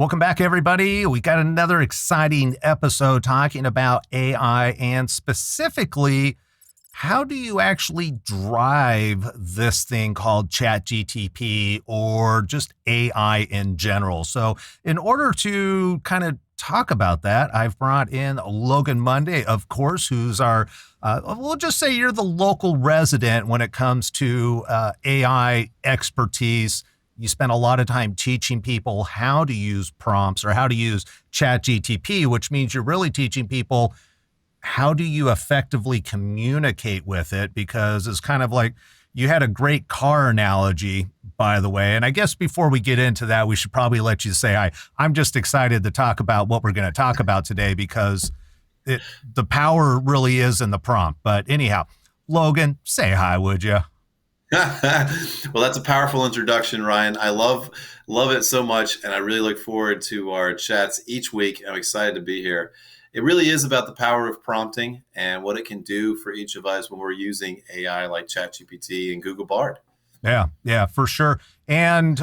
Welcome back, everybody. We got another exciting episode talking about AI and specifically, how do you actually drive this thing called ChatGTP or just AI in general? So in order to kind of talk about that, I've brought in Logan Monday, of course, who's our, we'll just say you're the local resident when it comes to AI expertise. You spend a lot of time teaching people how to use prompts or how to use ChatGTP, which means you're really teaching people how do you effectively communicate with it, because it's kind of like you had a great car analogy, by the way. And I guess before we get into that, we should probably let you say, I'm just excited to talk about what we're going to talk about today because the power really is in the prompt. But anyhow, Logan, say hi, would you? Well, that's a powerful introduction, Ryan. I love it so much, and I really look forward to our chats each week. I'm excited to be here. It really is about the power of prompting and what it can do for each of us when we're using AI like ChatGPT and Google Bard. Yeah, for sure. And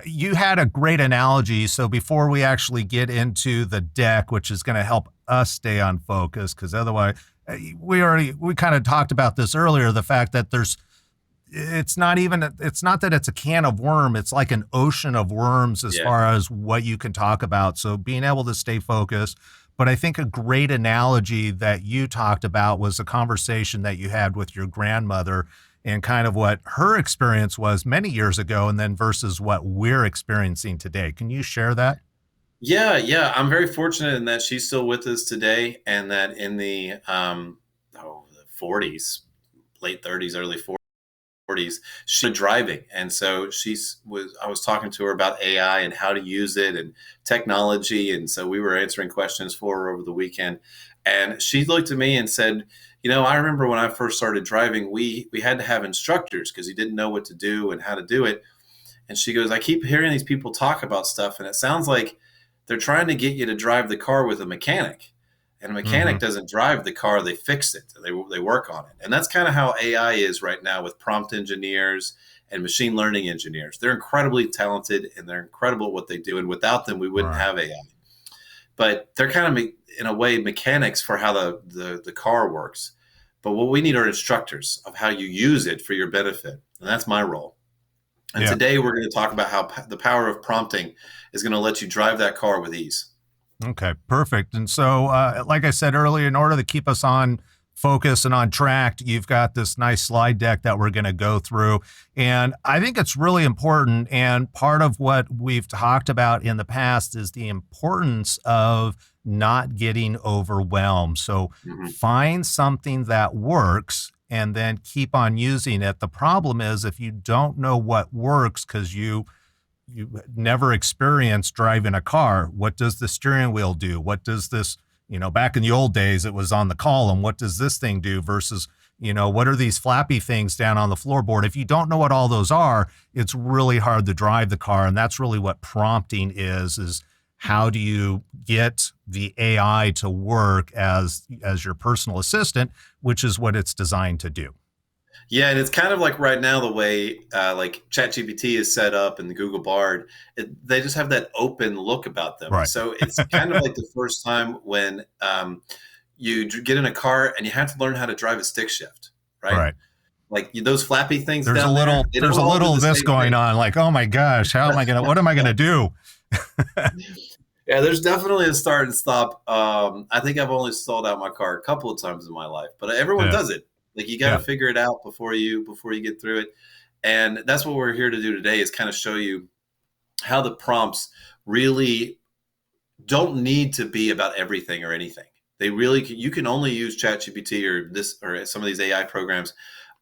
you had a great analogy. So before we actually get into the deck, which is going to help us stay on focus, because otherwise, we kind of talked about this earlier, the fact that it's not that it's a can of worm. It's like an ocean of worms as far as what you can talk about. So being able to stay focused. But I think a great analogy that you talked about was a conversation that you had with your grandmother and kind of what her experience was many years ago and then versus what we're experiencing today. Can you share that? Yeah. I'm very fortunate in that she's still with us today, and that in the 40s, late 30s, early 40s, she was driving. And so I was talking to her about AI and how to use it and technology. And so we were answering questions for her over the weekend. And she looked at me and said, I remember when I first started driving, we had to have instructors because you didn't know what to do and how to do it. And she goes, I keep hearing these people talk about stuff, and it sounds like they're trying to get you to drive the car with a mechanic. And a mechanic doesn't drive the car, they fix it. They work on it. And that's kind of how AI is right now with prompt engineers and machine learning engineers. They're incredibly talented and they're incredible at what they do. And without them, we wouldn't have AI. But they're kind of, in a way, mechanics for how the car works. But what we need are instructors of how you use it for your benefit. And that's my role. And today we're going to talk about how the power of prompting is going to let you drive that car with ease. Okay, perfect. And so, like I said earlier, in order to keep us on focus and on track, you've got this nice slide deck that we're going to go through. And I think it's really important. And part of what we've talked about in the past is the importance of not getting overwhelmed. So find something that works and then keep on using it. The problem is if you don't know what works because you never experienced driving a car, what does the steering wheel do? What does this, back in the old days, it was on the column. What does this thing do versus, what are these flappy things down on the floorboard? If you don't know what all those are, it's really hard to drive the car. And that's really what prompting is how do you get the AI to work as your personal assistant, which is what it's designed to do. Yeah, and it's kind of like right now the way like ChatGPT is set up and the Google Bard, they just have that open look about them. Right. So it's kind of like the first time when you get in a car and you have to learn how to drive a stick shift, right? Like those flappy things. There's a little of this going on. Like, oh my gosh, what am I gonna do? Yeah, there's definitely a start and stop. I think I've only stalled out my car a couple of times in my life, but everyone does it. Like you got to figure it out before you get through it. And that's what we're here to do today is kind of show you how the prompts really don't need to be about everything or anything. You can only use ChatGPT or some of these AI programs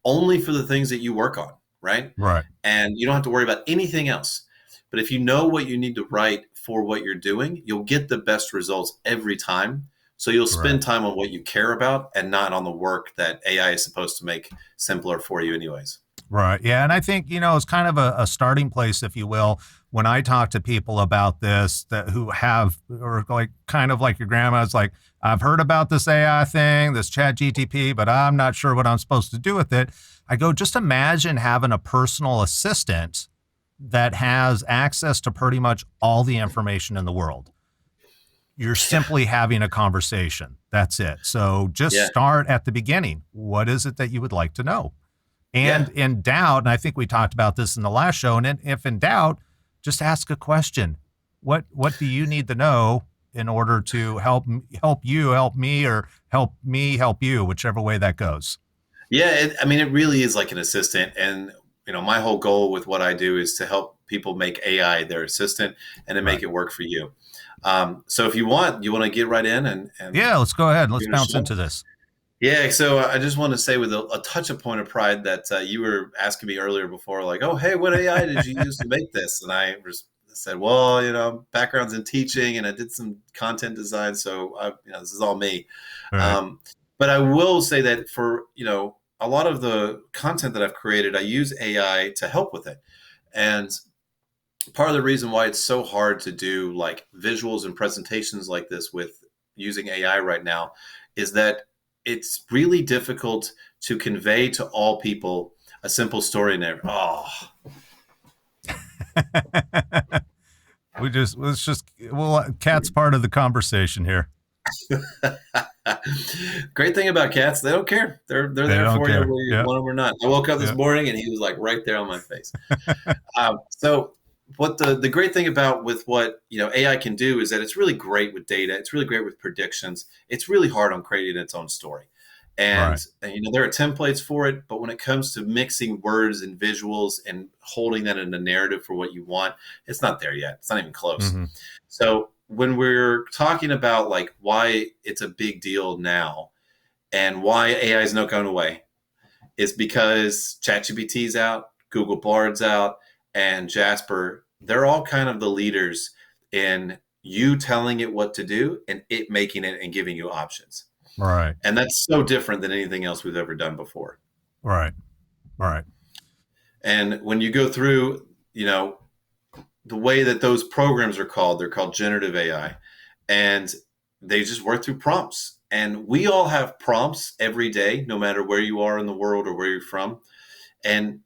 only for the things that you work on, right? Right. And you don't have to worry about anything else. But if you know what you need to write for what you're doing, you'll get the best results every time. So you'll spend time on what you care about and not on the work that AI is supposed to make simpler for you anyways. Right. Yeah. And I think, it's kind of a starting place, if you will, when I talk to people about this who have, or like kind of like your grandma's like, I've heard about this AI thing, this ChatGTP, but I'm not sure what I'm supposed to do with it. I go, just imagine having a personal assistant that has access to pretty much all the information in the world. You're simply having a conversation. That's it. So just Yeah. start at the beginning. What is it that you would like to know? And Yeah. in doubt, and I think we talked about this in the last show, and if in doubt, just ask a question. What do you need to know in order to help you, help me, or help me help you, whichever way that goes? Yeah. I mean, it really is like an assistant. And, my whole goal with what I do is to help people make AI their assistant and to make Right. it work for you. So if you want to get right in and Yeah, let's go ahead. Let's give it a bounce shot. into this. Yeah, so I just want to say with a touch of point of pride that you were asking me earlier before, like, oh, hey, what AI did you use to make this? And I just said, well, backgrounds in teaching, and I did some content design, so this is all me. All right. But I will say that for a lot of the content that I've created, I use AI to help with it, and part of the reason why it's so hard to do like visuals and presentations like this with using AI right now is that it's really difficult to convey to all people a simple story narrative. Oh, Cat's part of the conversation here. great thing about cats, they don't care. They're They there don't for you care. whether you Yeah. want them or not. I woke up this Yeah. morning and he was like right there on my face. So what the great thing about with what AI can do is that it's really great with data. It's really great with predictions. It's really hard on creating its own story. And, Right. and there are templates for it, but when it comes to mixing words and visuals and holding that in a narrative for what you want, it's not there yet. It's not even close. Mm-hmm. So when we're talking about like why it's a big deal now and why AI is not going away, is because ChatGPT's out, Google Bard's out, and Jasper. They're all kind of the leaders in you telling it what to do and it making it and giving you options. Right. And that's so different than anything else we've ever done before. Right. Right. And when you go through, the way that those programs are called, they're called generative AI. And they just work through prompts. And we all have prompts every day, no matter where you are in the world or where you're from. And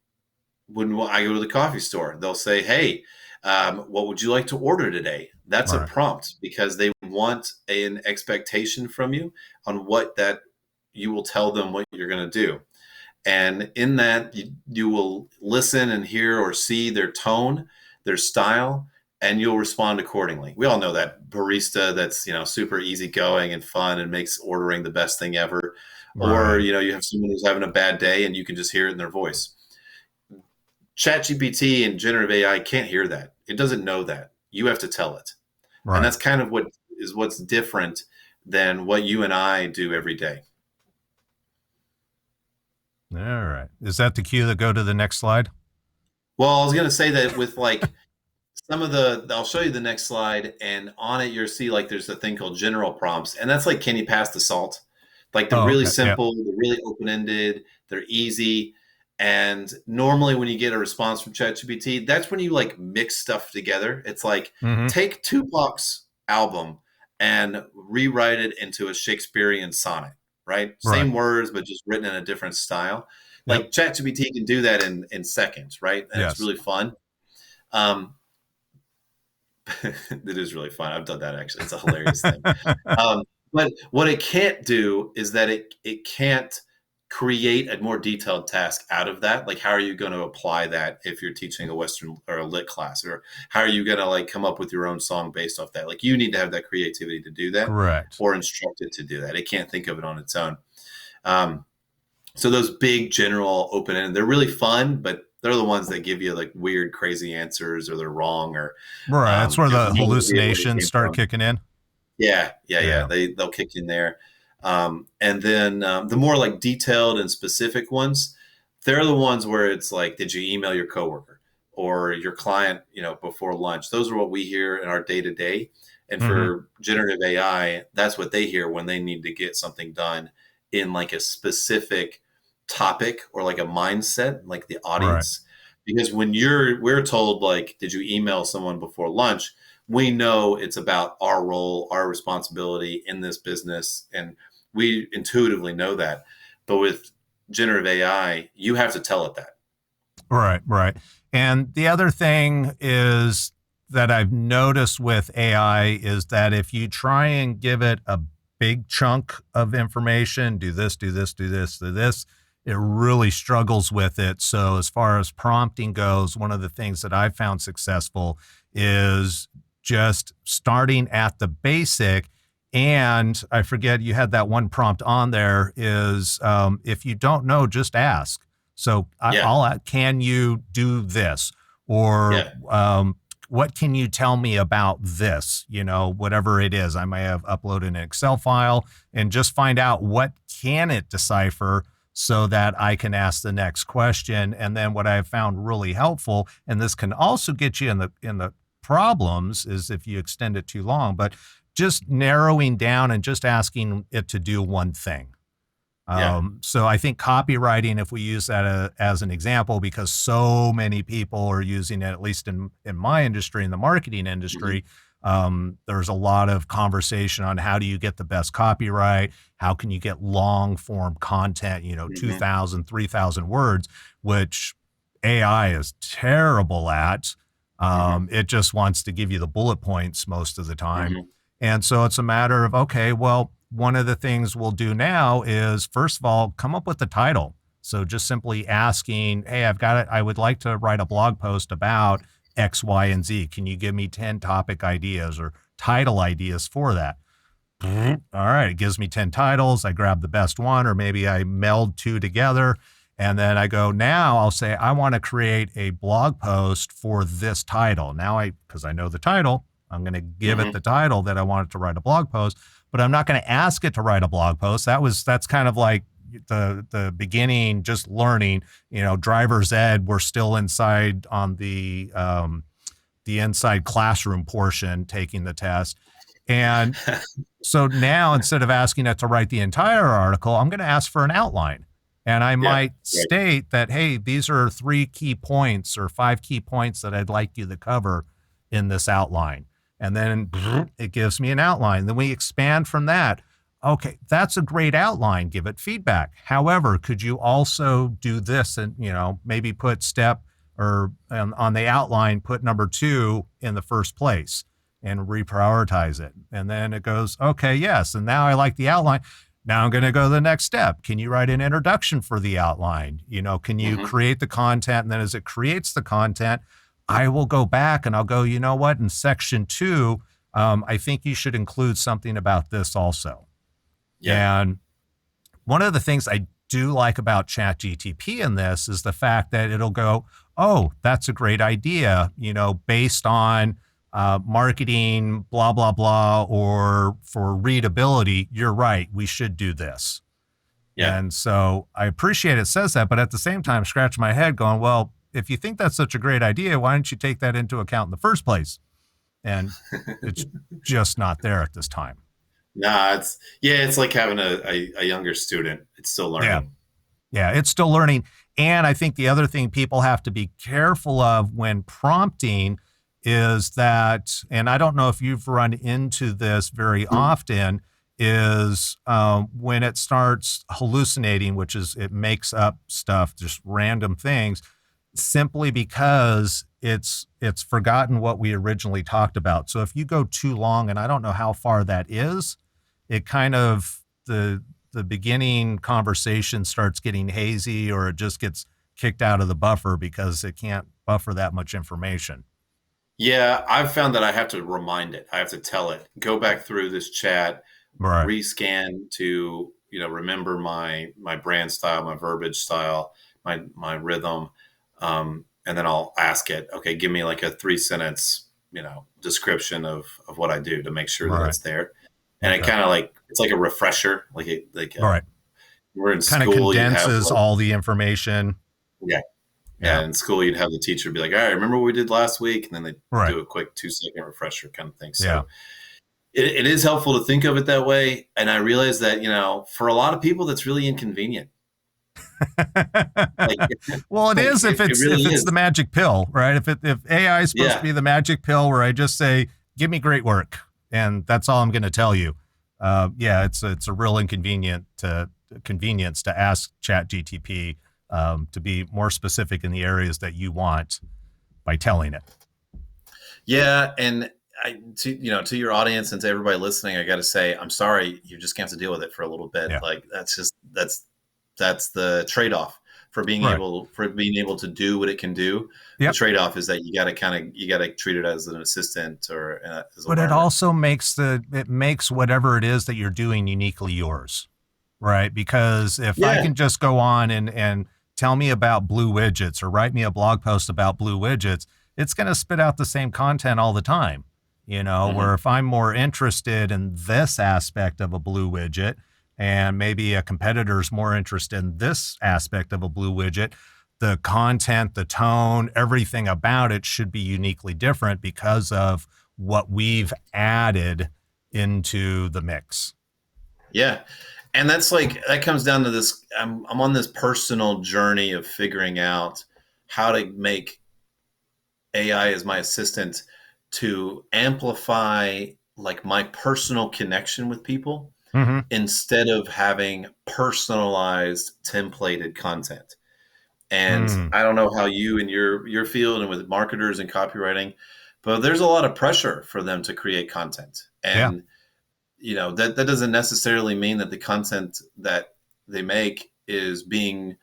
when I go to the coffee store, they'll say, hey, what would you like to order today? That's a Right. prompt because they want an expectation from you on what that you will tell them what you're going to do. And in that, you will listen and hear or see their tone, their style, and you'll respond accordingly. We all know that barista that's, super easygoing and fun and makes ordering the best thing ever. Or, Right. you have someone who's having a bad day and you can just hear it in their voice. ChatGPT and generative AI can't hear that. It doesn't know that. You have to tell it. Right. And that's kind of what's different than what you and I do every day. All right. Is that the cue that go to the next slide? Well, I was going to say that with like I'll show you the next slide, and on it you'll see like there's a thing called general prompts, and that's like, can you pass the salt? Like they're really Okay. Yeah. simple, they're really open-ended, they're easy. And normally when you get a response from ChatGPT, that's when you like mix stuff together. It's like, Mm-hmm. take Tupac's album and rewrite it into a Shakespearean sonnet, right? Same words, but just written in a different style. Yep. Like ChatGPT can do that in seconds, right? And Yes. it's really fun. It is really fun. I've done that actually. It's a hilarious thing. But what it can't do is that it can't create a more detailed task out of that. Like, how are you going to apply that if you're teaching a Western or a lit class? Or how are you going to like come up with your own song based off that? Like, you need to have that creativity to do that. Correct. Or instruct it to do that. It can't think of it on its own. So those big general open-ended, they're really fun, but they're the ones that give you like weird, crazy answers, or they're wrong, or Right. That's where you have the no idea where it hallucinations came start from. kicking in. Yeah. Yeah. They'll kick in there. And then the more like detailed and specific ones, they're the ones where it's like, did you email your coworker or your client, before lunch? Those are what we hear in our day to day. And for generative AI, that's what they hear when they need to get something done in like a specific topic or like a mindset, like the audience. Because when we're told like, did you email someone before lunch? We know it's about our role, our responsibility in this business, and we intuitively know that. But with generative AI, you have to tell it that. Right. And the other thing is that I've noticed with AI is that if you try and give it a big chunk of information, do this, do this, do this, do this, it really struggles with it. So as far as prompting goes, one of the things that I've found successful is just starting at the basic. And I forget, you had that one prompt on there is if you don't know, just ask. So can you do this? Or what can you tell me about this? Whatever it is, I may have uploaded an Excel file and just find out what can it decipher so that I can ask the next question. And then what I've found really helpful, and this can also get you in the problems, is if you extend it too long, but just narrowing down and just asking it to do one thing. So I think copywriting, if we use that as an example, because so many people are using it, at least in my industry, in the marketing industry, there's a lot of conversation on how do you get the best copyright? How can you get long form content, 2,000, 3,000 words, which AI is terrible at. It just wants to give you the bullet points most of the time. And so it's a matter of, okay, well, one of the things we'll do now is, first of all, come up with the title. So just simply asking, hey, I've got it. I would like to write a blog post about X, Y, and Z. Can you give me 10 topic ideas or title ideas for that? All right. It gives me 10 titles. I grab the best one, or maybe I meld two together. And then I go, now I'll say, I want to create a blog post for this title. Now because I know the title, I'm going to give it the title that I want it to write a blog post, but I'm not going to ask it to write a blog post. That's kind of like the beginning, just learning, driver's ed. We're still inside on the inside classroom portion, taking the test. And so now, instead of asking it to write the entire article, I'm going to ask for an outline. And I might state that, hey, these are 3 key points or 5 key points that I'd like you to cover in this outline. And then it gives me an outline. Then we expand from that. Okay, that's a great outline. Give it feedback. However, could you also do this and, maybe put step or on the outline, put number 2 in the first place and reprioritize it. And then it goes, okay, yes. And now I like the outline. Now I'm going to go to the next step. Can you write an introduction for the outline? Can you create the content? And then as it creates the content, I will go back and I'll go, you know what, in section 2, I think you should include something about this also. And one of the things I do like about ChatGTP in this is the fact that it'll go, oh, that's a great idea, based on marketing, blah, blah, blah, or for readability, you're right, we should do this. And so I appreciate it says that, but at the same time, scratch my head going, well, if you think that's such a great idea, why don't you take that into account in the first place? And it's just not there at this time. Nah, it's like having a younger student. It's still learning. Yeah, it's still learning. And I think the other thing people have to be careful of when prompting is that, and I don't know if you've run into this very often, is when it starts hallucinating, which is it makes up stuff, just random things, simply because it's forgotten what we originally talked about. So if you go too long, and I don't know how far that is, it kind of, the beginning conversation starts getting hazy, or it just gets kicked out of the buffer because it can't buffer that much information. Yeah, I've found that I have to remind it. I have to tell it, go back through this chat, rescan to, remember my brand style, my verbiage style, my rhythm. And then I'll ask it, okay, give me like a 3-sentence, description of what I do to make sure that it's there. And it kind of it's like a refresher, we're in kind school. Kind of condenses all the information. Yeah. In school, you'd have the teacher be like, all right, remember what we did last week? And then they do a quick 2-second refresher kind of thing. So it is helpful to think of it that way. And I realize that, for a lot of people, that's really inconvenient. Well, it is if it's the magic pill, right? If AI is supposed to be the magic pill where I just say, give me great work, and that's all I'm going to tell you. It's a real convenience to ask ChatGTP to be more specific in the areas that you want. by telling it. Yeah, and to your audience and to everybody listening, I got to say, I'm sorry, you're just going to have to deal with it for a little bit. Yeah. Like that's the trade-off for being Right. able to do what it can do. Yep. The trade-off is that you got to treat it as an assistant or as a But it learner. also makes whatever it is that you're doing uniquely yours, right? Because if I can just go on and tell me about blue widgets or write me a blog post about blue widgets, it's going to spit out the same content all the time, where if I'm more interested in this aspect of a blue widget and maybe a competitor's more interested in this aspect of a blue widget, the content, the tone, everything about it should be uniquely different because of what we've added into the mix. Yeah. And that comes down to this. I'm on this personal journey of figuring out how to make AI as my assistant to amplify like my personal connection with people instead of having personalized templated content. And I don't know how you in your field and with marketers and copywriting, but there's a lot of pressure for them to create content. And that doesn't necessarily mean that the content that they make is being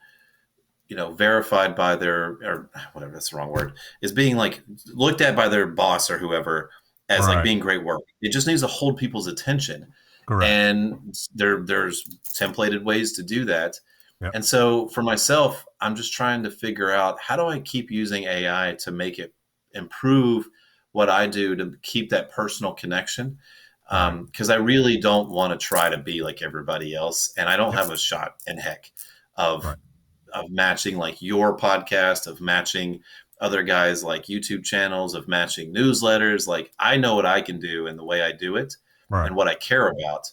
verified by or whatever, that's the wrong word, is being like looked at by their boss or whoever as like being great work. It just needs to hold people's attention. Correct. And there's templated ways to do that. Yep. And so for myself, I'm just trying to figure out how do I keep using AI to make it improve what I do to keep that personal connection. Because I really don't want to try to be like everybody else. And I don't have a shot in heck of matching like your podcast, of matching other guys like YouTube channels, of matching newsletters. Like I know what I can do and the way I do it and what I care about.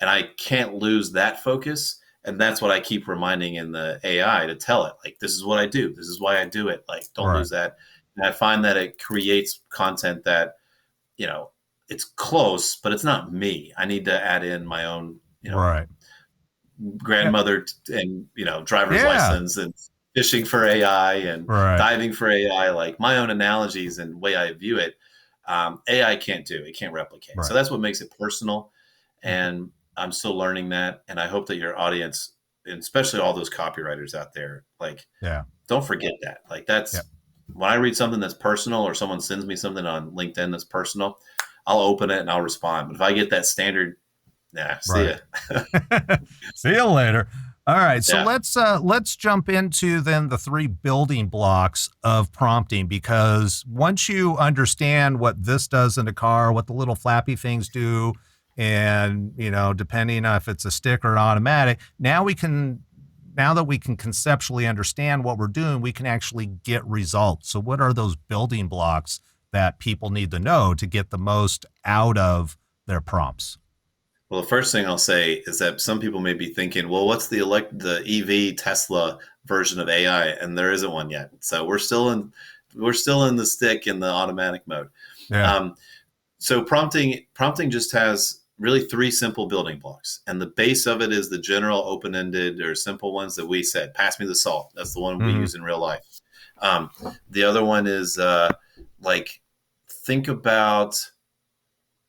And I can't lose that focus. And that's what I keep reminding in the AI to tell it, like, this is what I do. This is why I do it. Like, don't lose that. And I find that it creates content that, it's close, but it's not me. I need to add in my own, grandmother and, driver's license and fishing for AI and diving for AI, like my own analogies and way I view it. AI can't do, it can't replicate. So that's what makes it personal. And I'm still learning that. And I hope that your audience, and especially all those copywriters out there, like, don't forget that. Like that's when I read something that's personal or someone sends me something on LinkedIn that's personal, I'll open it and I'll respond. But if I get that standard, see ya. See you later. All right. So let's jump into then the 3 building blocks of prompting, because once you understand what this does in a car, what the little flappy things do, and, depending on if it's a stick or an automatic, now that we can conceptually understand what we're doing, we can actually get results. So what are those building blocks that people need to know to get the most out of their prompts? Well, the first thing I'll say is that some people may be thinking, well, what's the EV Tesla version of AI? And there isn't one yet. So we're still in the stick in the automatic mode. So prompting just has really 3 simple building blocks. And the base of it is the general open-ended or simple ones that we said, pass me the salt. That's the one we use in real life. The other one is think about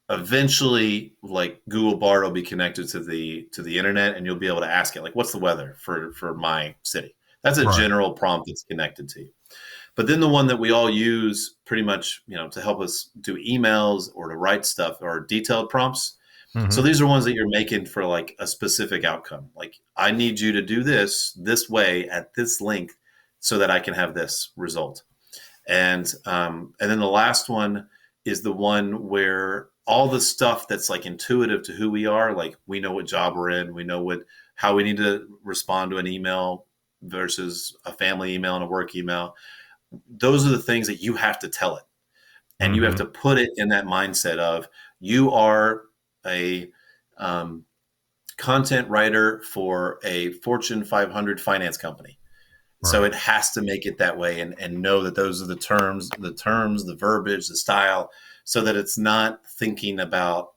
eventually like Google Bard will be connected to the internet and you'll be able to ask it like, what's the weather for my city? That's a general prompt that's connected to you. But then the one that we all use pretty much, to help us do emails or to write stuff are detailed prompts. So these are ones that you're making for like a specific outcome. Like I need you to do this way at this length so that I can have this result. And then the last one is the one where all the stuff that's like intuitive to who we are, like we know what job we're in, we know how we need to respond to an email versus a family email and a work email. Those are the things that you have to tell it. And you have to put it in that mindset of you are a content writer for a Fortune 500 finance company. So it has to make it that way and know that those are the terms, the verbiage, the style, so that it's not thinking about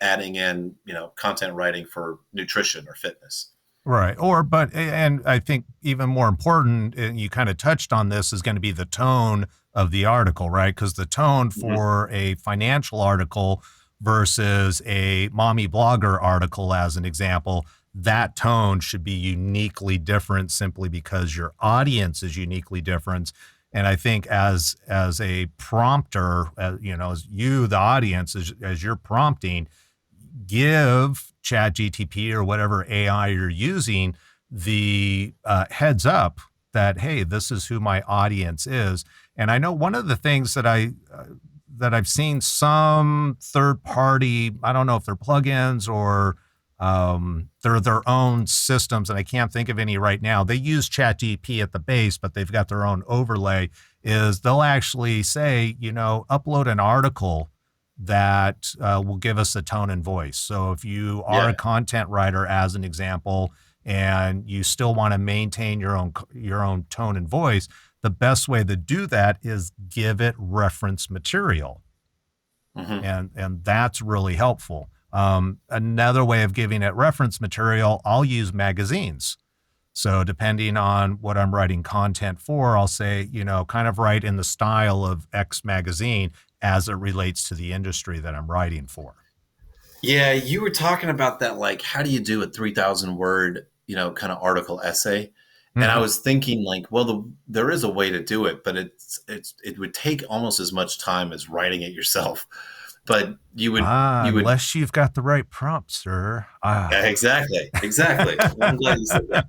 adding in, content writing for nutrition or fitness. Right. And I think even more important, and you kind of touched on this, is going to be the tone of the article, right? Because the tone Mhm. for a financial article versus a mommy blogger article, as an example, that tone should be uniquely different simply because your audience is uniquely different. And I think as a prompter, as you, the audience, as you're prompting, give ChatGTP or whatever AI you're using the heads up that, hey, this is who my audience is. And I know one of the things that I've seen some third party, I don't know if they're plugins or they're their own systems, and I can't think of any right now. They use ChatGPT at the base, but they've got their own overlay. Is they'll actually say, upload an article that will give us a tone and voice. So if you are Yeah. a content writer, as an example, and you still want to maintain your own tone and voice, the best way to do that is give it reference material, Hmm. and that's really helpful. Another way of giving it reference material, I'll use magazines. So depending on what I'm writing content for, I'll say, kind of write in the style of X magazine as it relates to the industry that I'm writing for. Yeah, you were talking about that, like, how do you do a 3,000 word, kind of article essay? And I Mhm. was thinking, like, well, there is a way to do it, but it would take almost as much time as writing it yourself. But you would Unless you've got the right prompt, sir. yeah, exactly, exactly. Well, I'm glad you said that.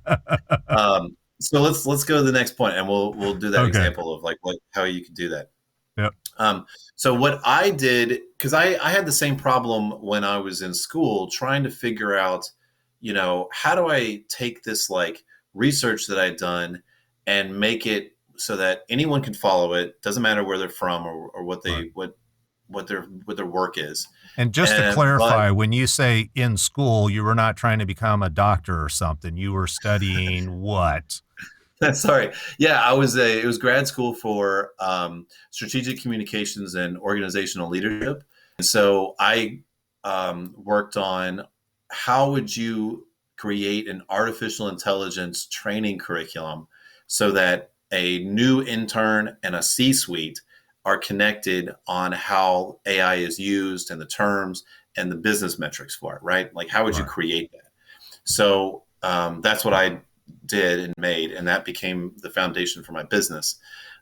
So let's go to the next point, and we'll do that Okay. example of like how you could do that. Yep. So what I did, because I had the same problem when I was in school, trying to figure out, how do I take this like research that I'd done and make it so that anyone can follow it. Doesn't matter where they're from or what Right. their work is. And just to And but clarify, when you say in school, you were not trying to become a doctor or something. You were studying what? sorry, yeah, it was grad school for strategic communications and organizational leadership. And so I worked on how would you create an artificial intelligence training curriculum so that a new intern and a C-suite are connected on how AI is used and the terms and the business metrics for it, right? Like, how would you Right. create that? So that's what I did and made, and that became the foundation for my business.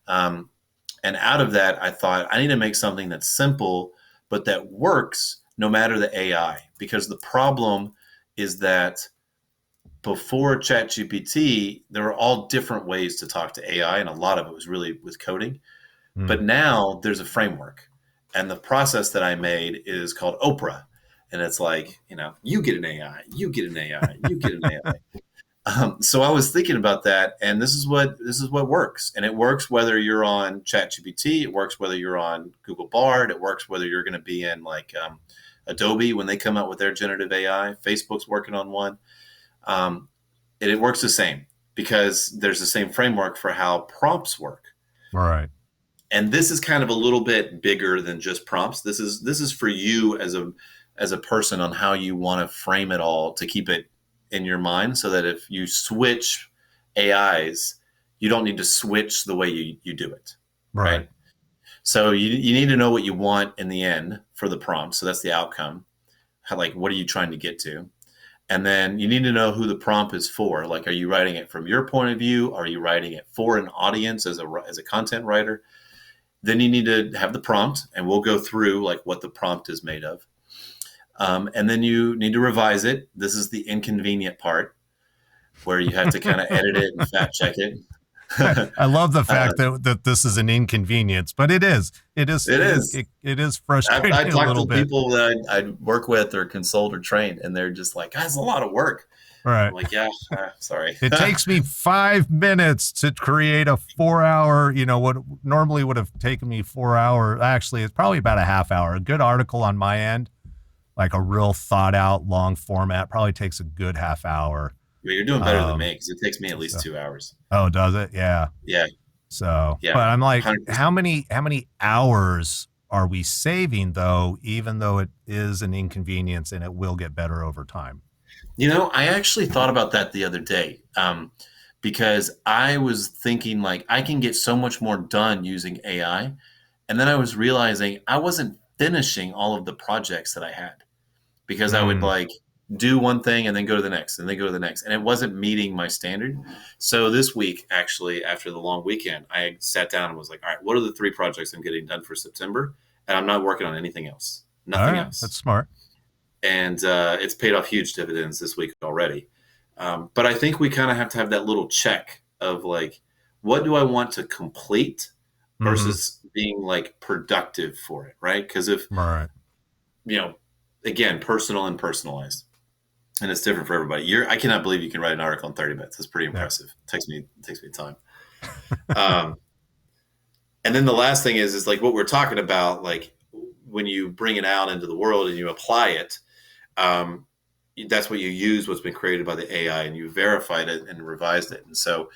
Um, and out of that, I thought I need to make something that's simple, but that works no matter the AI. Because the problem is that before ChatGPT, there were all different ways to talk to AI, and a lot of it was really with coding. Mm. But now there's a framework. And the process that I made is called Oprah. And it's like, you get an AI, you get an AI, you get an AI. So I was thinking about that, and this is what works, and it works whether you're on ChatGPT, it works whether you're on Google Bard, it works whether you're going to be in like Adobe when they come out with their generative AI. Facebook's working on one, um, and it works the same because there's the same framework for how prompts work. Right. And this is kind of a little bit bigger than just prompts. This is for you as a person on how you want to frame it all to keep it in your mind so that if you switch AIs, you don't need to switch the way you do it, Right. right? So you need to know what you want in the end for the prompt. So that's the outcome. Like, what are you trying to get to? And then you need to know who the prompt is for. Like, are you writing it from your point of view? Are you writing it for an audience as a content writer? Then you need to have the prompt, and we'll go through like what the prompt is made of. And then you need to revise it. This is the inconvenient part where you have to kind of edit it and fact check it. I love the uh, fact that this is an inconvenience, but it is. it is. It is I frustrating a talk little to bit. people that I work with or consult or train, and they're just like, "That's a lot of work." I'm Right. like, "Yeah, sorry." It takes me 5 minutes to create a 4 hour, what normally would have taken me 4 hours. Actually, it's probably about a half hour. A good article on my end, like a real thought out long format, probably takes a good half hour. Well, you're doing better than me Um, because it takes me at least so, 2 hours. oh, does it? Yeah. Yeah, So, yeah, but I'm like, 100%. how many hours are we saving though, even though it is an inconvenience and it will get better over time? I actually thought about that the other day because I was thinking like I can get so much more done using AI. And then I was realizing I wasn't finishing all of the projects that I had because I would Mm. like do one thing and then go to the next and then go to the next. And it wasn't meeting my standard. So this week, actually, after the long weekend, I sat down and was like, all right, what are the 3 projects I'm getting done for September? And I'm not working on anything else. All Nothing right. else. That's smart. And it's paid off huge dividends this week already. But I think we kind of have to have that little check of like, what do I want to complete Mm-hmm. versus being like productive for it, right? Because if, All right. you know, again, personal and personalized, and it's different for everybody. I cannot believe you can write an article in 30 minutes. It's pretty Yeah. impressive. It takes me time. Um, and then the last thing is like what we're talking about, like when you bring it out into the world and you apply it, um, that's what you use what's been created by the AI and you verified it and revised it. And so,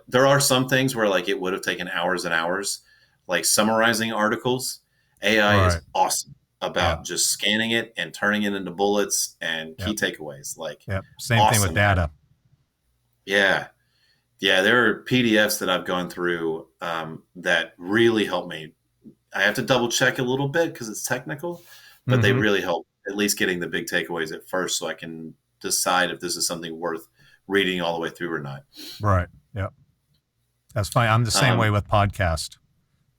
there are some things where like it would have taken hours and hours, like summarizing articles. AI is Right. awesome Yeah. about just scanning it and turning it into bullets and Yeah. key takeaways. Like Yeah. Same thing with awesome at it. data. Yeah. Yeah. There are PDFs that I've gone through that really help me. I have to double check a little bit because it's technical, but they Mm-hmm. really help at least getting the big takeaways at first so I can decide if this is something worth reading all the way through or not. Right. Yeah. That's fine. I'm the same way Um, with podcast.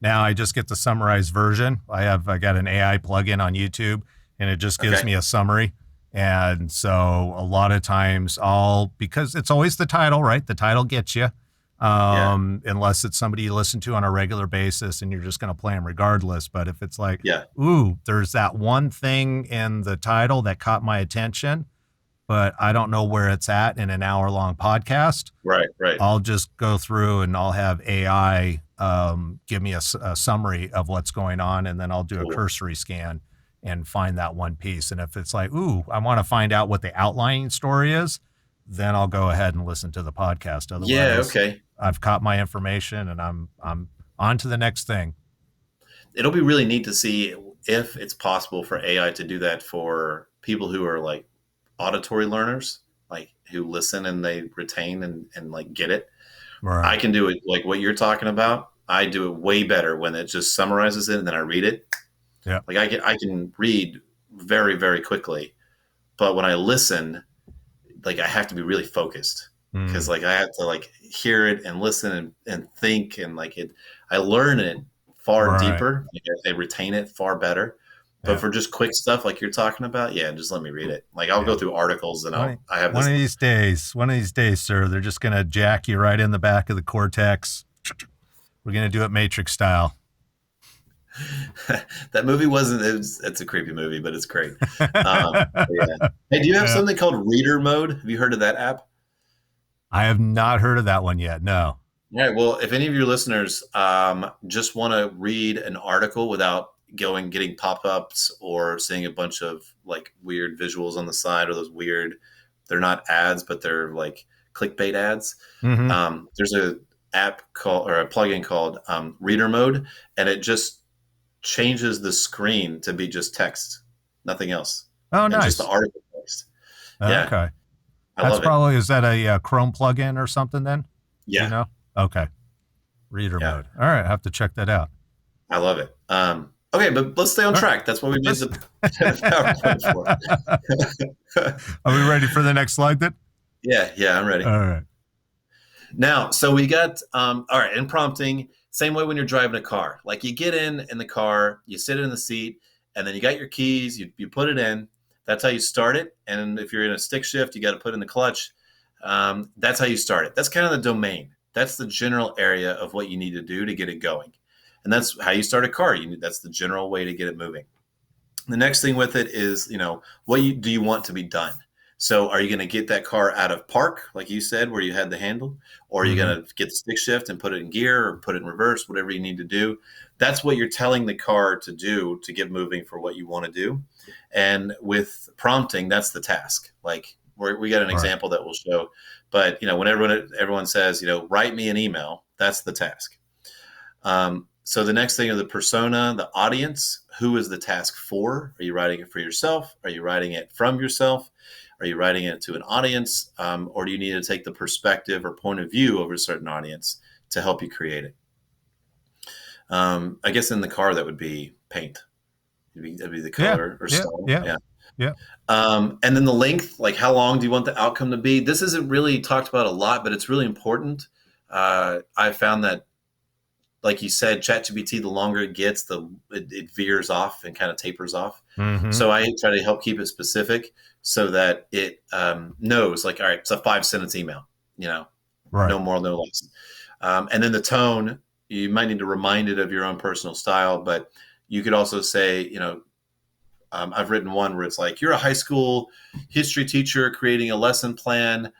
Now I just get the summarized version. I got an AI plugin on YouTube and it just gives okay. me a summary. And so a lot of times because it's always the title, right? The title gets you. Yeah. Unless it's somebody you listen to on a regular basis and you're just going to play them regardless. But if it's like, Yeah. ooh, there's that one thing in the title that caught my attention, but I don't know where it's at in an hour-long podcast, Right. Right. I'll just go through and I'll have AI give me a summary of what's going on, and then I'll do a Cool. cursory scan and find that one piece. And if it's like, ooh, I want to find out what the outlining story is, then I'll go ahead and listen to the podcast. Otherwise, Yeah. Okay. I've caught my information and I'm on to the next thing. It'll be really neat to see if it's possible for AI to do that for people who are like auditory learners, like who listen and they retain and like get it. Right. I can do it like what you're talking about. I do it way better when it just summarizes it and then I read it. Yeah. Like I can read very, very quickly, but when I listen, like I have to be really focused because like I have to like hear it and listen and think and like I learn it far Right. deeper. Like I retain it far better. But Yeah. for just quick stuff like you're talking about, yeah, just let me read it. Like I'll go through articles and I have One this. of these days, sir, they're just going to jack you right in the back of the cortex. We're going to do it Matrix style. That movie it's a creepy movie, but it's great. Yeah. Hey, do you have something called Reader Mode? Have you heard of that app? I have not heard of that one yet. No. All right. Well, if any of your listeners just want to read an article without getting pop-ups or seeing a bunch of like weird visuals on the side or those weird, they're not ads, but they're like clickbait ads. Mm-hmm. There's a plugin called Reader Mode, and it just changes the screen to be just text, nothing else. Oh, and nice. Just the article text. Yeah. Okay. I love it. Is that a Chrome plugin or something then? Yeah. You know? Okay. Reader mode. All right. I have to check that out. I love it. Okay, but let's stay on track. That's what we made the PowerPoint for. Are we ready for the next slide then? Yeah, I'm ready. All right. Now, so we got, all right, in prompting, same way when you're driving a car. Like you get in the car, you sit in the seat, and then you got your keys, you put it in. That's how you start it. And if you're in a stick shift, you got to put in the clutch. That's how you start it. That's kind of the domain. That's the general area of what you need to do to get it going. And that's how you start a car. That's the general way to get it moving. The next thing with it is, what do you want to be done? So are you going to get that car out of park, like you said, where you had the handle? Or are you going to get the stick shift and put it in gear or put it in reverse, whatever you need to do? That's what you're telling the car to do to get moving for what you want to do. And with prompting, that's the task. Like we got an example that we'll show. But, when everyone says, write me an email, that's the task. So the next thing are the persona, the audience. Who is the task for? Are you writing it for yourself? Are you writing it from yourself? Are you writing it to an audience? Or do you need to take the perspective or point of view of a certain audience to help you create it? I guess in the car, that would be paint. That'd be the color or style. Yeah. And then the length, like how long do you want the outcome to be? This isn't really talked about a lot, but it's really important. I found that, like you said, ChatGPT, the longer it gets, it veers off and kind of tapers off. Mm-hmm. So I try to help keep it specific so that it knows, like, all right, it's a 5-sentence email, Right. No more, no less. And then the tone, you might need to remind it of your own personal style, but you could also say, I've written one where it's like, you're a high school history teacher creating a lesson plan.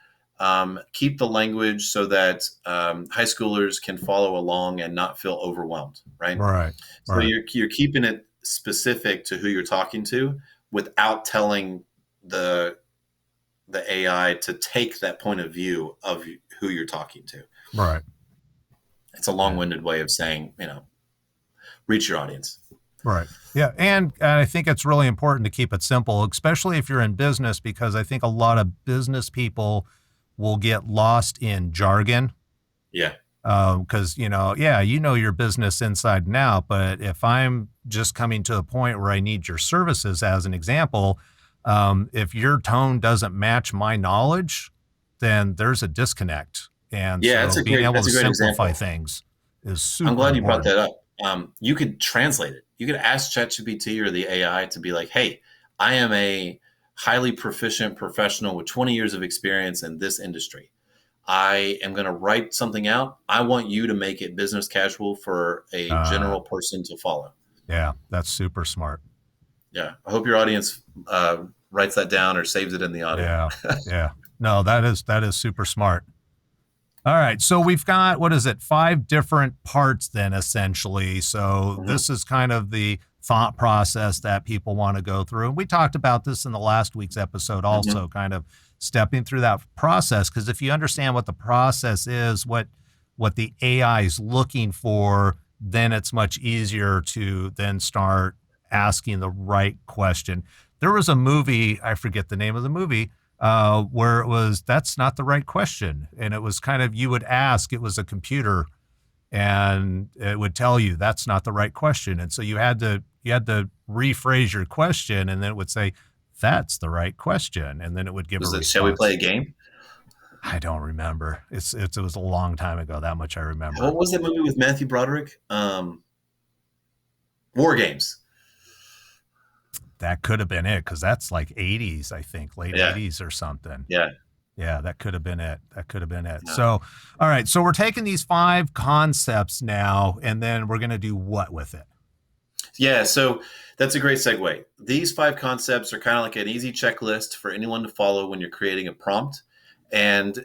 Keep the language so that high schoolers can follow along and not feel overwhelmed, right? Right. So you're keeping it specific to who you're talking to without telling the AI to take that point of view of who you're talking to. Right. It's a long-winded way of saying, reach your audience. Right. Yeah. And I think it's really important to keep it simple, especially if you're in business, because I think a lot of business people will get lost in jargon. Yeah. Because, you know your business inside and out, but if I'm just coming to a point where I need your services, as an example, if your tone doesn't match my knowledge, then there's a disconnect. And so being able to simplify things is super I'm glad you brought important. that up. You could translate it. You could ask ChatGPT or the AI to be like, hey, I am a highly proficient professional with 20 years of experience in this industry. I am going to write something out. I want you to make it business casual for a general person to follow. Yeah, that's super smart. Yeah. I hope your audience writes that down or saves it in the audio. Yeah. No, that is super smart. All right. So we've got, 5 different parts then, essentially. So this is kind of the thought process that people want to go through. And we talked about this in the last week's episode also, kind of stepping through that process. Because if you understand what the process is, what the AI is looking for, then it's much easier to then start asking the right question. There was a movie, I forget the name of the movie, where it was, that's not the right question. And it was kind of, you would ask, it was a computer, and it would tell you that's not the right question. And so you had to rephrase your question, and then it would say, that's the right question. And then it would give a response. Shall we play a game? I don't remember. It was a long time ago. That much I remember. What was that movie with Matthew Broderick? War Games. That could have been it, because that's like 80s, I think, late 80s or something. Yeah, that could have been it. Yeah. So, all right. So we're taking these 5 concepts now, and then we're going to do what with it? Yeah, so that's a great segue. These 5 concepts are kind of like an easy checklist for anyone to follow when you're creating a prompt. And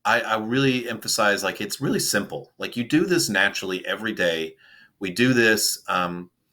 I really emphasize, like, it's really simple. Like, you do this naturally every day. We do this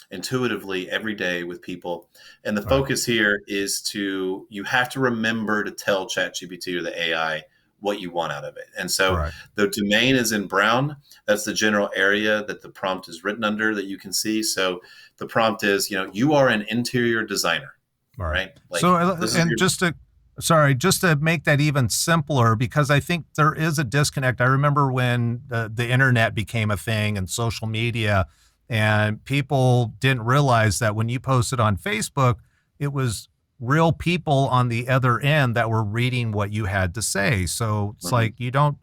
intuitively every day with people. And the focus here is you have to remember to tell ChatGPT or the AI what you want out of it. And so the domain is in brown. That's the general area that the prompt is written under that you can see. So the prompt is, you are an interior designer, right? Like, so, and just to make that even simpler, because I think there is a disconnect. I remember when the internet became a thing and social media, and people didn't realize that when you posted on Facebook, it was real people on the other end that were reading what you had to say. So it's like, you don't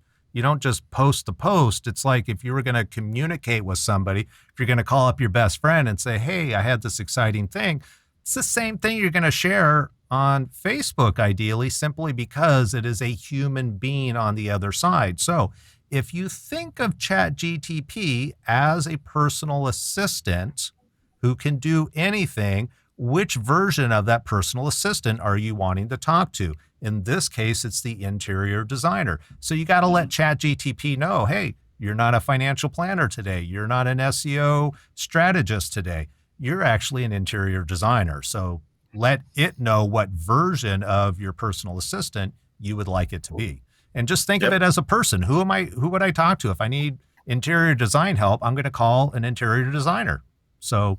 just post the post. It's like, if you were going to communicate with somebody, if you're going to call up your best friend and say, hey, I had this exciting thing, it's the same thing you're going to share on Facebook, ideally, simply because it is a human being on the other side. So if you think of ChatGTP as a personal assistant who can do anything, which version of that personal assistant are you wanting to talk to? In this case, it's the interior designer. So you got to let ChatGTP know, hey, you're not a financial planner today. You're not an SEO strategist today. You're actually an interior designer. So let it know what version of your personal assistant you would like it to be. And just think of it as a person. Who would I talk to if I need interior design help, I'm going to call an interior designer. So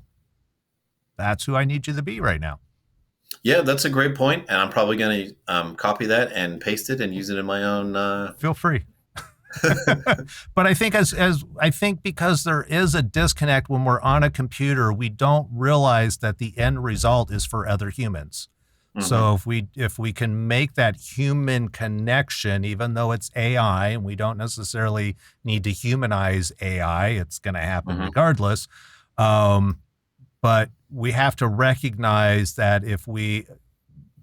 that's who I need you to be right now. Yeah, that's a great point, and I'm probably going to copy that and paste it and use it in my own. Feel free. But I think as I think because there is a disconnect when we're on a computer, we don't realize that the end result is for other humans. So if we can make that human connection, even though it's AI and we don't necessarily need to humanize AI, it's going to happen regardless. But we have to recognize that if we,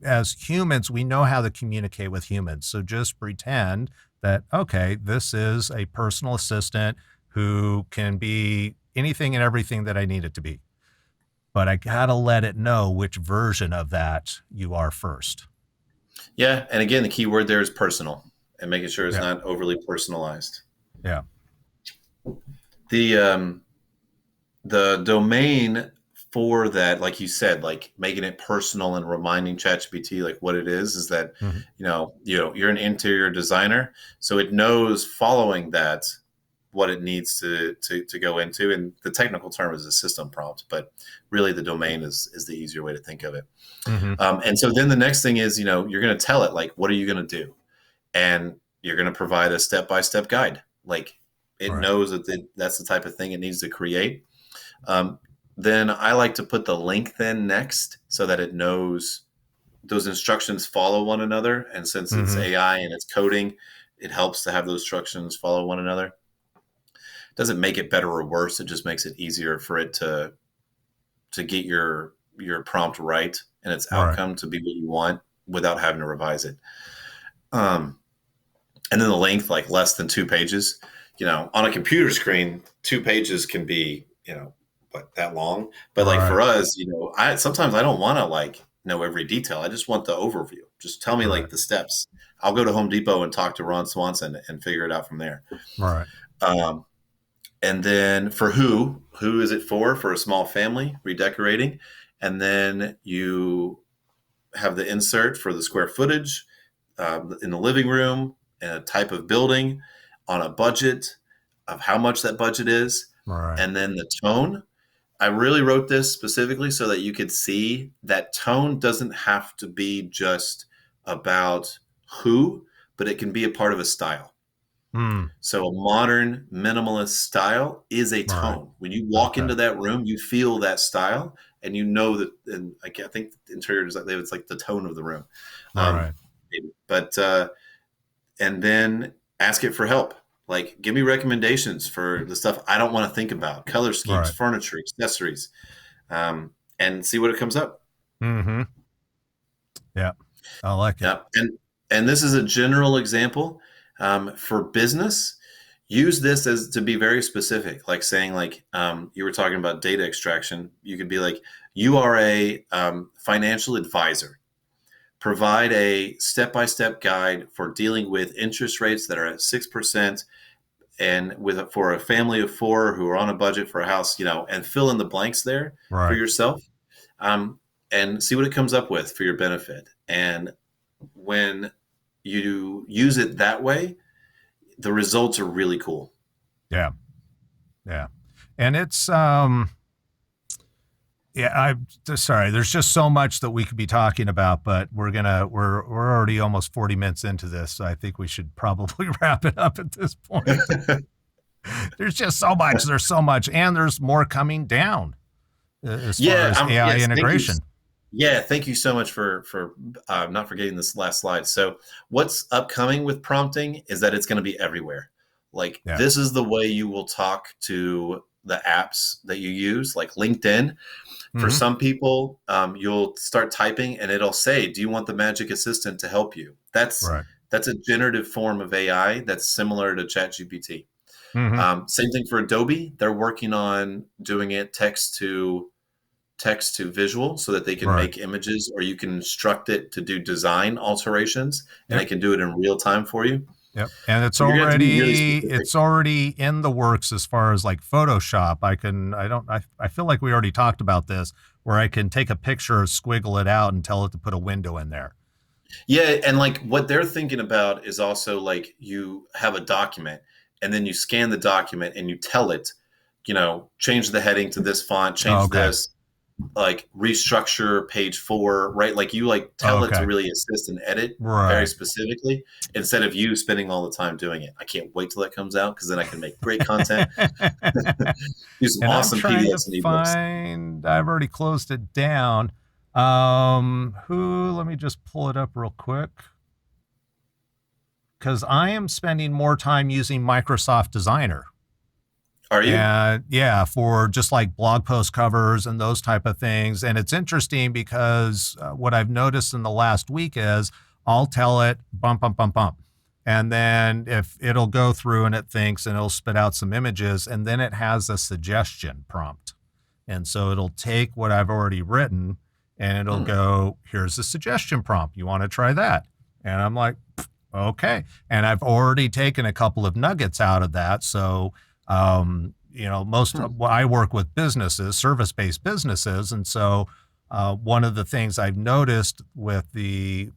as humans, we know how to communicate with humans. So just pretend that, okay, this is a personal assistant who can be anything and everything that I need it to be. But I got to let it know which version of that you are first. Yeah. And again, the key word there is personal, and making sure it's not overly personalized. Yeah. The domain for that, like you said, like making it personal and reminding ChatGPT like what it is that, you're an interior designer. So it knows following that what it needs to go into. And the technical term is a system prompt, but really the domain is the easier way to think of it. And so then the next thing is, you're going to tell it, like, what are you going to do? And you're going to provide a step-by-step guide. Like it knows that that's the type of thing it needs to create. Then I like to put the link then next so that it knows those instructions follow one another. And since it's AI and it's coding, it helps to have those instructions follow one another. Doesn't make it better or worse. It just makes it easier for it to get your prompt right and its outcome to be what you want without having to revise it. And then the length, like less than 2 pages. On a computer screen, 2 pages can be, that long. But like for us, sometimes I don't want to like know every detail. I just want the overview. Just tell me like the steps. I'll go to Home Depot and talk to Ron Swanson and figure it out from there. Right. And then for who is it for? For a small family, redecorating. And then you have the insert for the square footage in the living room and a type of building on a budget of how much that budget is. Right. And then the tone. I really wrote this specifically so that you could see that tone doesn't have to be just about who, but it can be a part of a style. So a modern minimalist style is a tone. When you walk into that room, you feel that style, and you know that. And I think interior design, it's like the tone of the room. But and then ask it for help. Like, give me recommendations for the stuff I don't want to think about: color schemes, furniture, accessories, and see what it comes up. Yeah, I like it. And this is a general example. For business, use this as to be very specific, like saying like you were talking about data extraction. You could be like, you are a financial advisor. Provide a step-by-step guide for dealing with interest rates that are at 6% and for a family of 4 who are on a budget for a house, and fill in the blanks there for yourself, and see what it comes up with for your benefit. And when you use it that way, the results are really cool. Yeah. And it's I'm sorry, there's just so much that we could be talking about, but we're already almost 40 minutes into this, so I think we should probably wrap it up at this point. There's just so much, and there's more coming down as far as AI integration. Thank you so much for not forgetting this last slide. So what's upcoming with prompting is that it's going to be everywhere. Like this is the way you will talk to the apps that you use, like LinkedIn. For some people, you'll start typing and it'll say, do you want the magic assistant to help you? That's a generative form of AI that's similar to ChatGPT. Same thing for Adobe. They're working on doing it text to visual so that they can make images, or you can instruct it to do design alterations and it can do it in real time for you. Yep. And it's already in the works as far as like Photoshop. I feel like we already talked about this, where I can take a picture, squiggle it out, and tell it to put a window in there. Yeah. And like what they're thinking about is also like you have a document and then you scan the document and you tell it, change the heading to this font, change this, like restructure page 4, right? Like you tell it to really assist and edit very specifically instead of you spending all the time doing it. I can't wait till that comes out because then I can make great content. Do some awesome PDFs and ebooks. I've already closed it down. Let me just pull it up real quick. Because I am spending more time using Microsoft Designer. Are you? Yeah, for just like blog post covers and those type of things. And it's interesting because what I've noticed in the last week is I'll tell it bump, bump, bump, bump. And then if it'll go through and it thinks and it'll spit out some images, and then it has a suggestion prompt. And so it'll take what I've already written and it'll go, here's a suggestion prompt. You want to try that? And I'm like, okay. And I've already taken a couple of nuggets out of that. So, I work with businesses, service-based businesses. And so one of the things I've noticed with the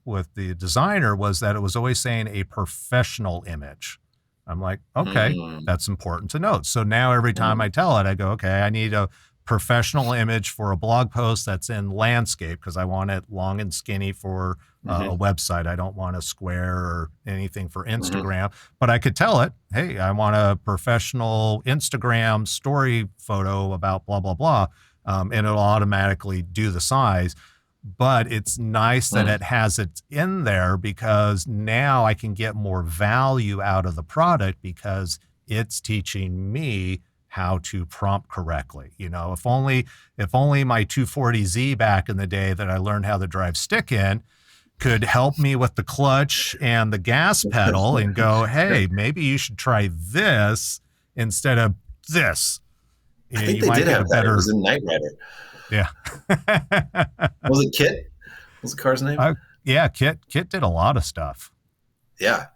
designer was that it was always saying a professional image. I'm like, okay, that's important to note. So now every time I tell it, I go, okay, I need a professional image for a blog post that's in landscape because I want it long and skinny for a website. I don't want a square or anything for Instagram, but I could tell it, hey, I want a professional Instagram story photo about blah, blah, blah. And it'll automatically do the size. But it's nice that it has it in there because now I can get more value out of the product because it's teaching me how to prompt correctly. If only my 240Z back in the day that I learned how to drive stick in could help me with the clutch and the gas pedal and go, hey, maybe you should try this instead of this. I think they did have that. It was in Knight Rider. Yeah. Was it Kit? What was the car's name? Yeah, Kit did a lot of stuff. Yeah.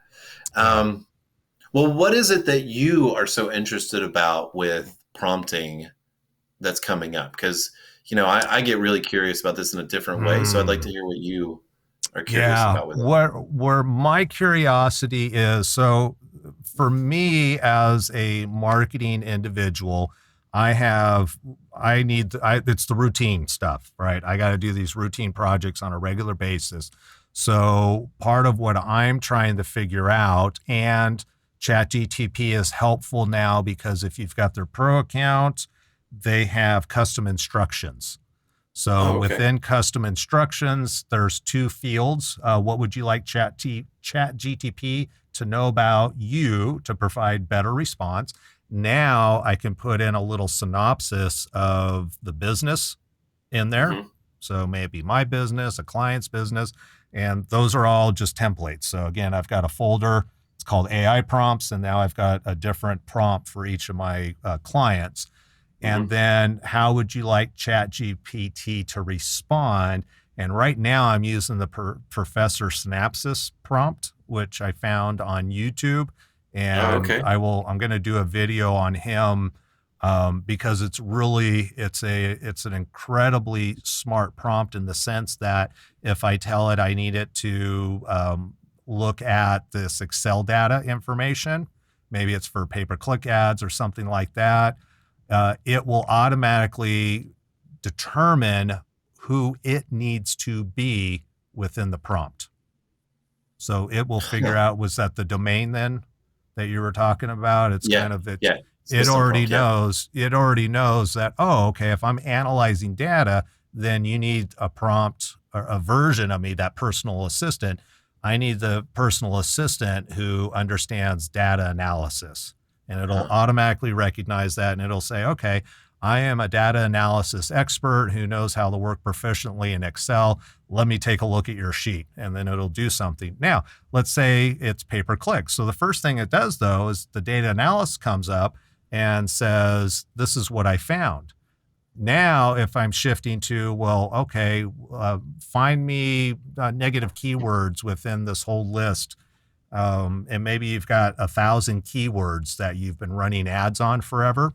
Well, what is it that you are so interested about with prompting that's coming up? Because, I get really curious about this in a different way. So I'd like to hear what you are curious about with it. Where my curiosity is, so for me as a marketing individual, it's the routine stuff, right? I got to do these routine projects on a regular basis. So part of what I'm trying to figure out, and ChatGTP is helpful now because if you've got their pro account, they have custom instructions. So within custom instructions, there's 2 fields. What would you like ChatGTP to know about you to provide better response? Now I can put in a little synopsis of the business in there. So maybe my business, a client's business, and those are all just templates. So again, I've got a folder. It's called AI prompts. And now I've got a different prompt for each of my clients. And then how would you like ChatGPT to respond? And right now I'm using the Professor Synopsis prompt, which I found on YouTube. And I'm going to do a video on him because it's an incredibly smart prompt in the sense that if I tell it I need it to look at this Excel data information, maybe it's for pay-per-click ads or something like that, it will automatically determine who it needs to be within the prompt. So it will figure out, was that the domain then that you were talking about? It's kind of that it already knows that, if I'm analyzing data, then you need a prompt or a version of me, that personal assistant. I need the personal assistant who understands data analysis. And it'll automatically recognize that, and it'll say, okay, I am a data analysis expert who knows how to work proficiently in Excel. Let me take a look at your sheet, and then it'll do something. Now, let's say it's pay-per-click. So the first thing it does, though, is the data analyst comes up and says, this is what I found. Now, if I'm shifting to, find me negative keywords within this whole list, and maybe you've got 1,000 keywords that you've been running ads on forever.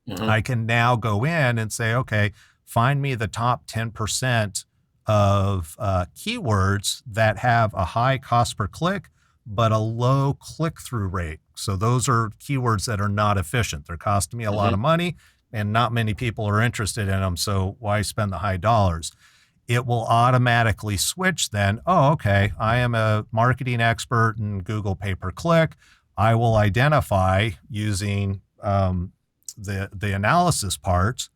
I can now go in and say, okay, find me the top 10% of keywords that have a high cost per click, but a low click-through rate. So those are keywords that are not efficient. They're costing me a lot of money and not many people are interested in them. So why spend the high dollars? It will automatically switch then. Oh, okay. I am a marketing expert in Google pay-per-click. I will identify using the analysis part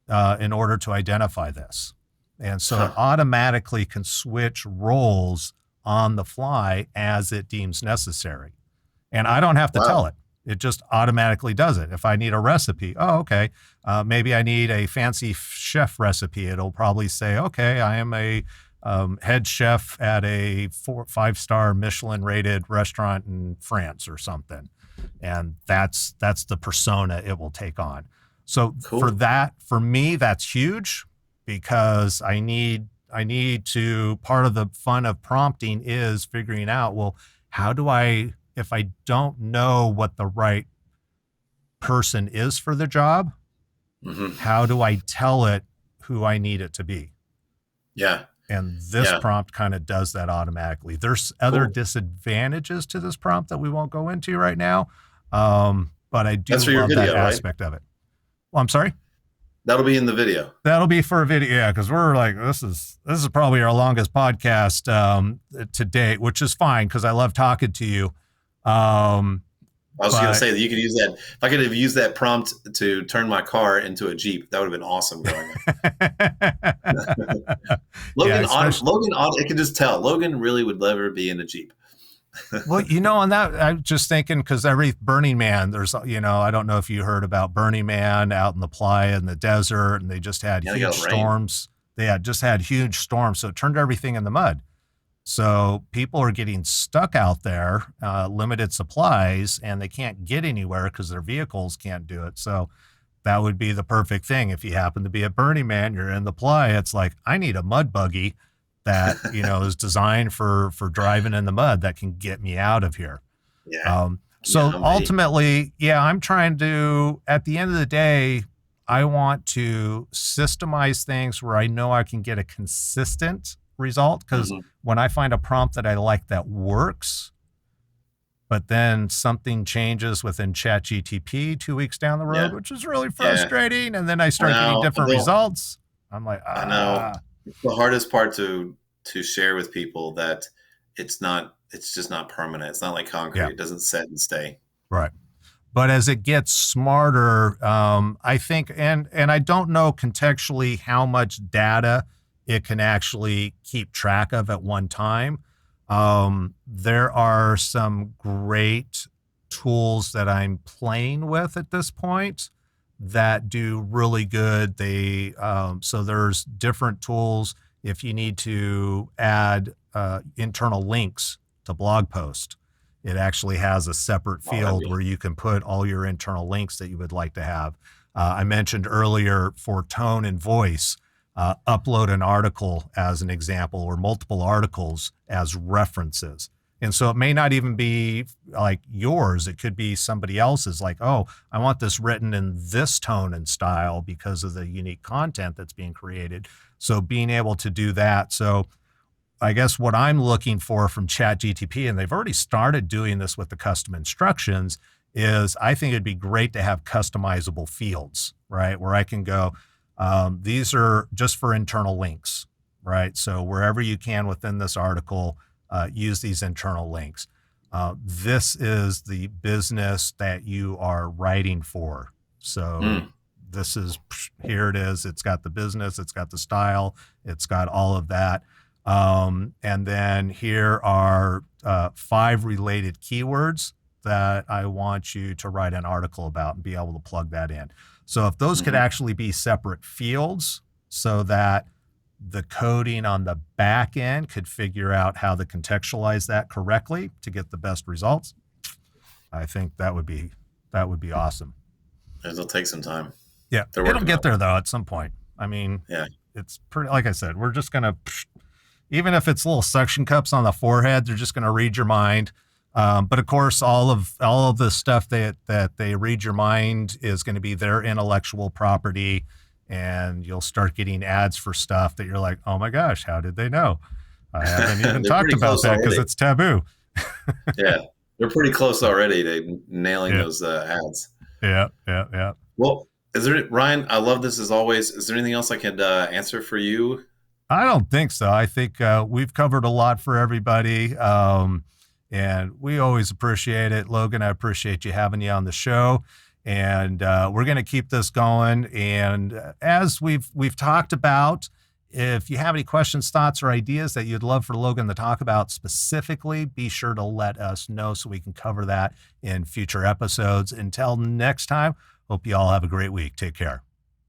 in order to identify this. And so it automatically can switch roles on the fly as it deems necessary. And I don't have to tell it. It just automatically does it. If I need a recipe, oh, okay, maybe I need a fancy chef recipe. It'll probably say, okay, I am a head chef at a 5-star Michelin rated restaurant in France or something. And that's the persona it will take on. So for me, that's huge because I need to, part of the fun of prompting is figuring out, well, how do I, if I don't know what the right person is for the job, how do I tell it who I need it to be? Yeah. And this prompt kind of does that automatically. There's other disadvantages to this prompt that we won't go into right now. But I do love that aspect of it. Well, I'm sorry? That'll be in the video. That'll be for a video. Yeah. Cause we're like, this is probably our longest podcast, to date, which is fine. Cause I love talking to you. I was going to say that you could use that. If I could have used that prompt to turn my car into a Jeep, that would have been awesome going Logan, I can just tell Logan really would never be in a Jeep. Well, on that, I'm just thinking, because every Burning Man, there's, I don't know if you heard about Burning Man out in the playa in the desert, and they just had huge storms. They had just had huge storms, so it turned everything in the mud. So people are getting stuck out there, limited supplies, and they can't get anywhere because their vehicles can't do it. So that would be the perfect thing. If you happen to be at Burning Man, you're in the playa, it's like, I need a mud buggy that, is designed for driving in the mud that can get me out of here. Yeah. Ultimately, I'm trying to, at the end of the day, I want to systemize things where I know I can get a consistent result. Because when I find a prompt that I like that works, but then something changes within ChatGTP 2 weeks down the road, which is really frustrating. And then I start getting different results. I'm like, I know. It's the hardest part to share with people that it's just not permanent. It's not like concrete. It doesn't set and stay. Right. But as it gets smarter, I think, and I don't know contextually how much data it can actually keep track of at one time. There are some great tools that I'm playing with at this point that do really good. So there's different tools. If you need to add internal links to blog post, it actually has a separate field where you can put all your internal links that you would like to have. I mentioned earlier for tone and voice, upload an article as an example or multiple articles as references. And so it may not even be like yours. It could be somebody else's, like, oh, I want this written in this tone and style because of the unique content that's being created. So being able to do that. So I guess what I'm looking for from ChatGTP, and they've already started doing this with the custom instructions, is I think it'd be great to have customizable fields, right? Where I can go, these are just for internal links, right? So wherever you can within this article, use these internal links. This is the business that you are writing for. So this is, here it is. It's got the business, it's got the style, it's got all of that. And then here are 5 related keywords that I want you to write an article about and be able to plug that in. So if those could actually be separate fields so that the coding on the back end could figure out how to contextualize that correctly to get the best results, I think that would be awesome. It'll take some time. Yeah, it'll get there though at some point. I mean, it's pretty, like I said, we're just going to, even if it's little suction cups on the forehead, they're just going to read your mind. But of course, all of the stuff that they read your mind is going to be their intellectual property. And you'll start getting ads for stuff that you're like, oh my gosh, how did they know? I haven't even talked about that because it's taboo. Yeah. They're pretty close already to nailing Yeah, those ads. yeah, yeah, yeah. Well, is there, Ryan? I love this as always. Is there anything else I could answer for you? I don't think so. I think we've covered a lot for everybody. And we always appreciate it. Logan, I appreciate you having you on the show. And we're going to keep this going. And as we've talked about, if you have any questions, thoughts, or ideas that you'd love for Logan to talk about specifically, be sure to let us know so we can cover that in future episodes. Until next time, hope you all have a great week. Take care.